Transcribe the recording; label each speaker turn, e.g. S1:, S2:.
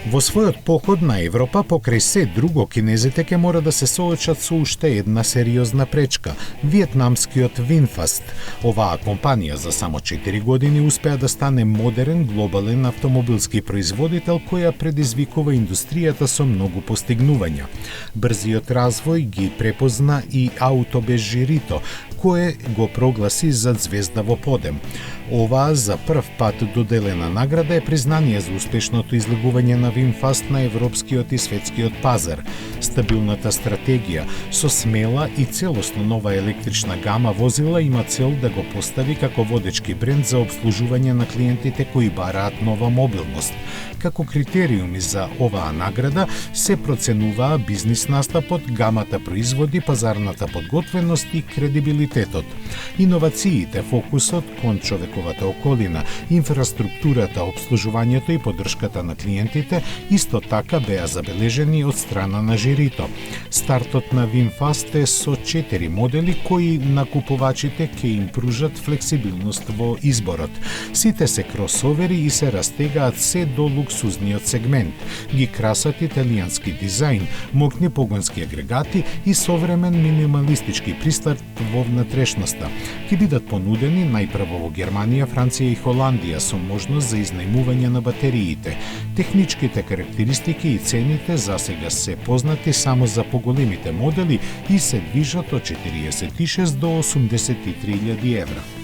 S1: Во својот поход на Европа, покрај се друго, кинезите ќе мора да се соочат со уште една сериозна пречка – виетнамскиот Винфаст. Оваа компанија за само 4 години успеа да стане модерен глобален автомобилски производител која предизвикува индустријата со многу постигнувања. Брзиот развој ги препозна и Ауто без жирито, кое го прогласи за звезда во подем. Оваа за прв пат доделена награда е признание за успешното излегување на Винфаст на европскиот и светскиот пазар. Стабилната стратегија со смела и целосно нова електрична гама возила има цел да го постави како водечки бренд за обслужување на клиентите кои бараат нова мобилност. Како критериуми за оваа награда се проценуваа бизнис настапот, гамата производи, пазарната подготвеност и кредибилитетот. Иновациите, фокусот кон човековата околина, инфраструктурата, обслужувањето и поддршката на клиентите исто така беа забележени од страна на жирито. Стартот на Винфаст е со 4 модели кои на купувачите ќе им пружат флексибилност во изборот. Сите се кросовери и се растегаат се до луксузниот сегмент. Ги красат италијански дизајн, мокни погонски агрегати и современ минималистички пристап во внатрешноста. Ќе бидат понудени најпрво во Германија, Франција и Холандија со можност за изнајмување на батериите. Техничките карактеристики и цените засега се познати само за поголемите модели и се движат од 46 до 83.000 евра.